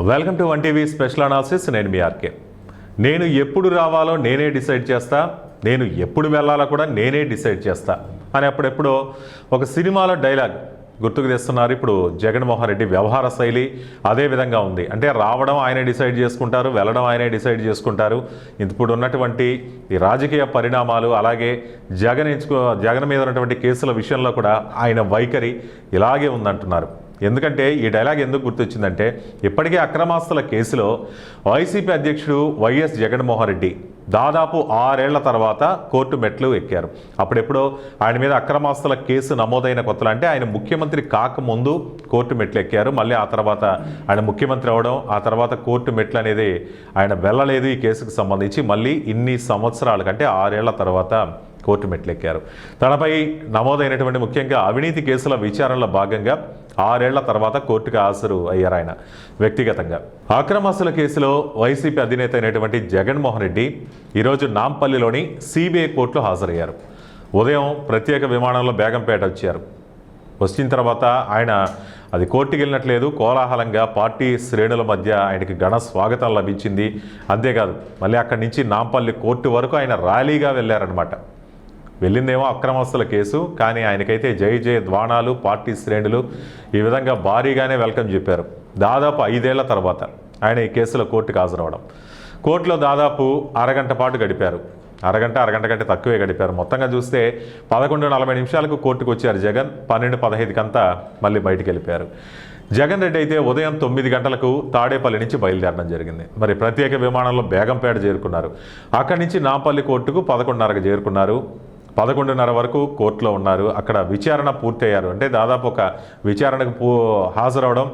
Welcome to 1 TV special analysis. నేను మీ RK. నేను ఎప్పుడు రావాలో నేనే డిసైడ్ చేస్తా, నేను ఎప్పుడు వెళ్ళాలో కూడా నేనే డిసైడ్ చేస్తా అని అప్పుడెప్పుడో ఒక సినిమాలో డైలాగ్ గుర్తుకు తెస్తున్నారు. ఇప్పుడు జగన్మోహన్ రెడ్డి వ్యవహార శైలి అదే విధంగా ఉంది. అంటే రావడం ఆయనే డిసైడ్ చేసుకుంటారు, వెళ్ళడం ఆయనే డిసైడ్ చేసుకుంటారు. ఇప్పుడు ఉన్నటువంటి ఈ రాజకీయ పరిణామాలు, అలాగే జగన్ మీద ఉన్నటువంటి కేసుల విషయంలో కూడా ఆయన వైఖరి ఇలాగే ఉందంటున్నారు. ఎందుకంటే ఈ డైలాగ్ ఎందుకు గుర్తొచ్చిందంటే, ఇప్పటికే అక్రమాస్తుల కేసులో వైసీపీ అధ్యక్షుడు వైఎస్ జగన్మోహన్ రెడ్డి దాదాపు 6 ఏళ్ల తర్వాత కోర్టు మెట్లు ఎక్కారు. అప్పుడెప్పుడో ఆయన మీద అక్రమాస్తుల కేసు నమోదైన కొత్తలు, అంటే ఆయన ముఖ్యమంత్రి కాకముందు కోర్టు మెట్లు ఎక్కారు. మళ్ళీ ఆ తర్వాత ఆయన ముఖ్యమంత్రి అవడం, ఆ తర్వాత కోర్టు మెట్లు అనేది ఆయన వెళ్ళలేదు ఈ కేసుకు సంబంధించి. మళ్ళీ ఇన్ని సంవత్సరాల కంటే 6 ఏళ్ల తర్వాత కోర్టు మెట్లెక్కారు. తనపై నమోదైనటువంటి ముఖ్యంగా అవినీతి కేసుల విచారణలో భాగంగా 6 ఏళ్ల తర్వాత కోర్టుకు హాజరు అయ్యారు ఆయన వ్యక్తిగతంగా. అక్రమాస్తుల కేసులో వైసీపీ అధినేత అయినటువంటి జగన్మోహన్ రెడ్డి ఈరోజు నాంపల్లిలోని సిబిఐ కోర్టులో హాజరయ్యారు. ఉదయం ప్రత్యేక విమానంలో బేగంపేట వచ్చారు. వచ్చిన తర్వాత ఆయన అది కోర్టుకి వెళ్ళినట్లేదు, కోలాహలంగా పార్టీ శ్రేణుల మధ్య ఆయనకి ఘన స్వాగతం లభించింది. అంతేకాదు మళ్ళీ అక్కడి నుంచి నాంపల్లి కోర్టు వరకు ఆయన ర్యాలీగా వెళ్ళారనమాట. వెళ్ళిందేమో అక్రమస్తుల కేసు, కానీ ఆయనకైతే జై జయ ద్వానాలు, పార్టీ శ్రేణులు ఈ విధంగా భారీగానే వెల్కమ్ చెప్పారు. దాదాపు 5 ఏళ్ల తర్వాత ఆయన ఈ కేసులో కోర్టుకు హాజరవడం. కోర్టులో దాదాపు అరగంట పాటు గడిపారు. అరగంట కంటే తక్కువే గడిపారు. మొత్తంగా చూస్తే 11:40 నిమిషాలకు కోర్టుకు వచ్చారు జగన్. 12:15 కంతా మళ్ళీ బయటికి వెళ్ళిపోయారు. జగన్ రెడ్డి అయితే ఉదయం 9 గంటలకు తాడేపల్లి నుంచి బయలుదేరడం జరిగింది. మరి ప్రత్యేక విమానంలో బేగంపేట చేరుకున్నారు. అక్కడి నుంచి నాంపల్లి కోర్టుకు 11:30కు చేరుకున్నారు. 11:30 వరకు కోర్టులో ఉన్నారు. అక్కడ విచారణ పూర్తయ్యారు. అంటే దాదాపు ఒక విచారణకు హాజరవడం,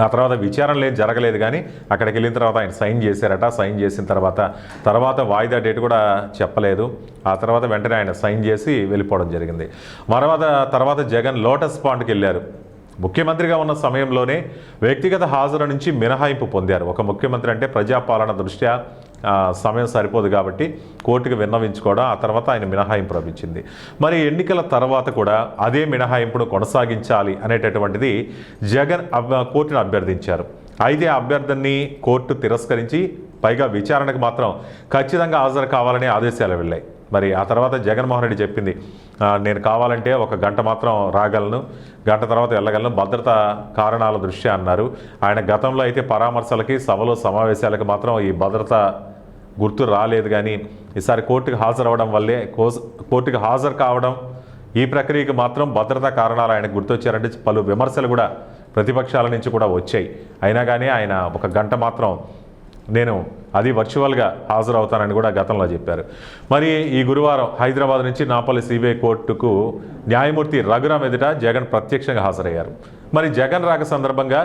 ఆ తర్వాత విచారణలు ఏం జరగలేదు, కానీ అక్కడికి వెళ్ళిన తర్వాత ఆయన సైన్ చేశారట. సైన్ చేసిన తర్వాత వాయిదా డేట్ కూడా చెప్పలేదు. ఆ తర్వాత వెంటనే ఆయన సైన్ చేసి వెళ్ళిపోవడం జరిగింది. తర్వాత జగన్ లోటస్ పాండ్కి వెళ్ళారు. ముఖ్యమంత్రిగా ఉన్న సమయంలోనే వ్యక్తిగత హాజరు నుంచి మినహాయింపు పొందారు. ఒక ముఖ్యమంత్రి అంటే ప్రజాపాలన దృష్ట్యా సమయం సరిపోదు కాబట్టి కోర్టుకు విన్నవించుకోవడం, ఆ తర్వాత ఆయన మినహాయింపు లభించింది. మరి ఎన్నికల తర్వాత కూడా అదే మినహాయింపును కొనసాగించాలి అనేటటువంటిది జగన్ కోర్టును అభ్యర్థించారు. అయితే ఆ అభ్యర్థనని కోర్టు తిరస్కరించి, పైగా విచారణకు మాత్రం ఖచ్చితంగా హాజరు కావాలనే ఆదేశాలు వెళ్ళాయి. మరి ఆ తర్వాత జగన్మోహన్ రెడ్డి చెప్పింది, నేను కావాలంటే 1 గంట మాత్రం రాగలను, గంట తర్వాత వెళ్ళగలను, భద్రతా కారణాల దృష్ట్యా అన్నారు. ఆయన గతంలో అయితే పరామర్శలకి, సభలు, సమావేశాలకు మాత్రం ఈ భద్రత గుర్తు రాలేదు, కానీ ఈసారి కోర్టుకు హాజరవడం వల్లే, కోర్టుకు హాజరు కావడం, ఈ ప్రక్రియకు మాత్రం భద్రతా కారణాలు ఆయనకు గుర్తొచ్చారంటే పలు విమర్శలు కూడా ప్రతిపక్షాల నుంచి కూడా వచ్చాయి. అయినా కానీ ఆయన 1 గంట మాత్రం నేను అది వర్చువల్గా హాజరవుతానని కూడా గతంలో చెప్పారు. మరి ఈ గురువారం హైదరాబాద్ నుంచి నాంపల్లి సిబిఐ కోర్టుకు న్యాయమూర్తి రఘురామ్ ఎదుట జగన్ ప్రత్యక్షంగా హాజరయ్యారు. మరి జగన్ రాక సందర్భంగా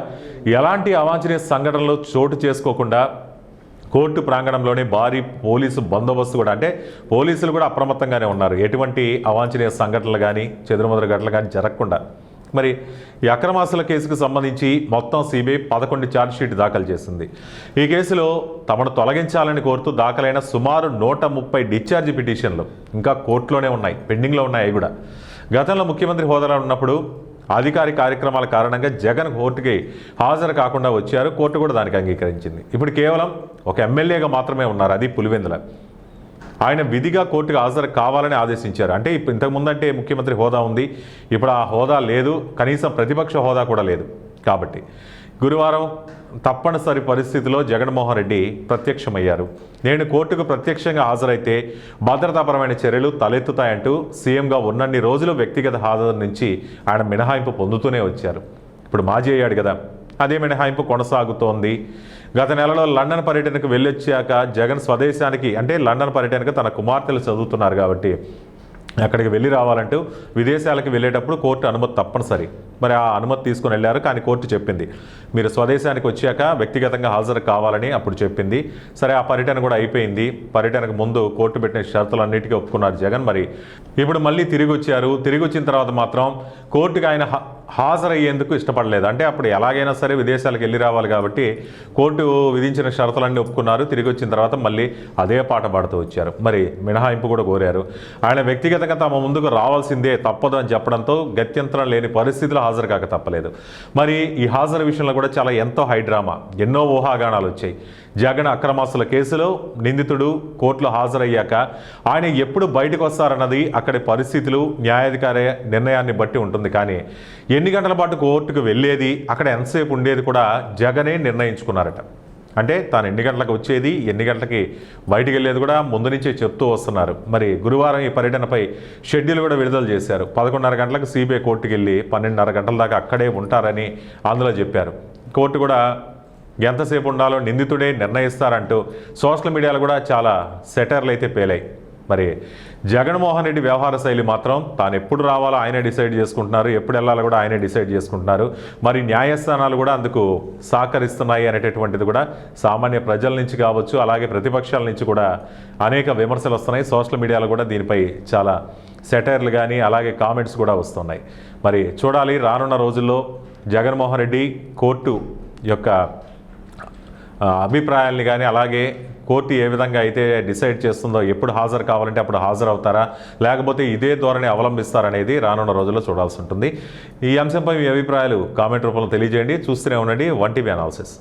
ఎలాంటి అవాంఛనీయ సంఘటనలు చోటు చేసుకోకుండా కోర్టు ప్రాంగణంలోనే భారీ పోలీసు బందోబస్తు కూడా, అంటే పోలీసులు కూడా అప్రమత్తంగానే ఉన్నారు. ఎటువంటి అవాంఛనీయ సంఘటనలు కానీ, చెదురుమదురు ఘటనలు కానీ జరగకుండా. మరి ఈ అక్రమాస్తుల కేసుకు సంబంధించి మొత్తం సిబిఐ 11 ఛార్జ్షీట్ దాఖలు చేసింది. ఈ కేసులో తమను తొలగించాలని కోరుతూ దాఖలైన సుమారు 130 డిశ్చార్జ్ పిటిషన్లు ఇంకా కోర్టులోనే ఉన్నాయి, పెండింగ్లో ఉన్నాయి. అవి కూడా గతంలో ముఖ్యమంత్రి హోదాలో ఉన్నప్పుడు అధికారిక కార్యక్రమాల కారణంగా జగన్ కోర్టుకి హాజరు కాకుండా వచ్చారు. కోర్టు కూడా దానికి అంగీకరించింది. ఇప్పుడు కేవలం ఒక ఎమ్మెల్యేగా మాత్రమే ఉన్నారు, అది పులివెందుల. ఆయన విధిగా కోర్టుకు హాజరు కావాలని ఆదేశించారు. అంటే ఇంతకుముందు అంటే ముఖ్యమంత్రి హోదా ఉంది, ఇప్పుడు ఆ హోదా లేదు, కనీసం ప్రతిపక్ష హోదా కూడా లేదు. కాబట్టి గురువారం తప్పనిసరి పరిస్థితిలో జగన్మోహన్ రెడ్డి ప్రత్యక్షమయ్యారు. నేను కోర్టుకు ప్రత్యక్షంగా హాజరైతే భద్రతాపరమైన చర్యలు తలెత్తుతాయంటూ సీఎంగా ఉన్నన్ని రోజులు వ్యక్తిగత హాజరు నుంచి ఆయన మినహాయింపు పొందుతూనే వచ్చారు. ఇప్పుడు మాజీ అయ్యాడు కదా, అదే మినహాయింపు కొనసాగుతోంది. గత నెలలో లండన్ పర్యటనకు వెళ్ళొచ్చాక జగన్ స్వదేశానికి, అంటే లండన్ పర్యటనకు తన కుమార్తెలు చదువుతున్నారు కాబట్టి అక్కడికి వెళ్ళి రావాలంటూ విదేశాలకు వెళ్ళేటప్పుడు కోర్టు అనుమతి తప్పనిసరి. మరి ఆ అనుమతి తీసుకుని వెళ్ళారు, కానీ కోర్టు చెప్పింది మీరు స్వదేశానికి వచ్చాక వ్యక్తిగతంగా హాజరు కావాలని అప్పుడు చెప్పింది. సరే, ఆ పర్యటన కూడా అయిపోయింది. పర్యటనకు ముందు కోర్టు పెట్టిన షరతులన్నిటికీ ఒప్పుకున్నారు జగన్. మరి ఇప్పుడు మళ్ళీ తిరిగి వచ్చారు. తిరిగి వచ్చిన తర్వాత మాత్రం కోర్టుకు ఆయన హాజరయ్యేందుకు ఇష్టపడలేదు. అంటే అప్పుడు ఎలాగైనా సరే విదేశాలకు వెళ్ళి రావాలి కాబట్టి కోర్టు విధించిన షరతులన్నీ ఒప్పుకున్నారు. తిరిగి వచ్చిన తర్వాత మళ్ళీ అదే పాట పాడుతూ వచ్చారు. మరి మినహాయింపు కూడా కోరారు. ఆయన వ్యక్తిగతంగా తమ ముందుకు రావాల్సిందే తప్పదు అని చెప్పడంతో గత్యంతరం లేని పరిస్థితులు హాజరు కాక తప్పలేదు. మరి ఈ హాజరు విషయంలో కూడా చాలా ఎంతో హైడ్రామా, ఎన్నో ఊహాగానాలు వచ్చాయి. జగన్ అక్రమాస్తుల కేసులో నిందితుడు కోర్టులో హాజరయ్యాక ఆయన ఎప్పుడు బయటకు వస్తారన్నది అక్కడి పరిస్థితులు, న్యాయాధికారి నిర్ణయాన్ని బట్టి ఉంటుంది. కానీ ఎన్ని గంటల పాటు కోర్టుకు వెళ్ళేది, అక్కడ ఎంతసేపు ఉండేది కూడా జగనే నిర్ణయించుకున్నారట. అంటే తాను ఎన్ని గంటలకు వచ్చేది, ఎన్ని గంటలకి బయటికి వెళ్ళేది కూడా ముందు నుంచే చెప్తూ వస్తున్నారు. మరి గురువారం ఈ పర్యటనపై షెడ్యూల్ కూడా విడుదల చేశారు. 11:30 గంటలకు సిబిఐ కోర్టుకు వెళ్ళి 12:30 గంటల దాకా అక్కడే ఉంటారని అందులో చెప్పారు. కోర్టు కూడా ఎంతసేపు ఉండాలో నిందితుడే నిర్ణయిస్తారంటూ సోషల్ మీడియాలో కూడా చాలా సెటర్లు అయితే పేలాయి. మరి జగన్మోహన్ రెడ్డి వ్యవహార శైలి మాత్రం తాను ఎప్పుడు రావాలో ఆయనే డిసైడ్ చేసుకుంటున్నారు, ఎప్పుడు వెళ్ళాలో కూడా ఆయనే డిసైడ్ చేసుకుంటున్నారు. మరి న్యాయస్థానాలు కూడా అందుకు సహకరిస్తున్నాయి అనేటటువంటిది కూడా సామాన్య ప్రజల నుంచి కావచ్చు, అలాగే ప్రతిపక్షాల నుంచి కూడా అనేక విమర్శలు వస్తున్నాయి. సోషల్ మీడియాలో కూడా దీనిపై చాలా సెటైర్లు కానీ అలాగే కామెంట్స్ కూడా వస్తున్నాయి. మరి చూడాలి రానున్న రోజుల్లో జగన్మోహన్ రెడ్డి కోర్టు యొక్క అభిప్రాయాల్ని కానీ అలాగే కోర్టు ఏ విధంగా అయితే డిసైడ్ చేస్తుందో, ఎప్పుడు హాజరు కావాలంటే అప్పుడు హాజరవుతారా లేకపోతే ఇదే ధోరణి అవలంబిస్తారనేది రానున్న రోజుల్లో చూడాల్సి ఉంటుంది. ఈ అంశంపై మీ అభిప్రాయాలు కామెంట్ రూపంలో తెలియజేయండి. చూస్తూనే ఉండండి 1TV అనాలిసిస్.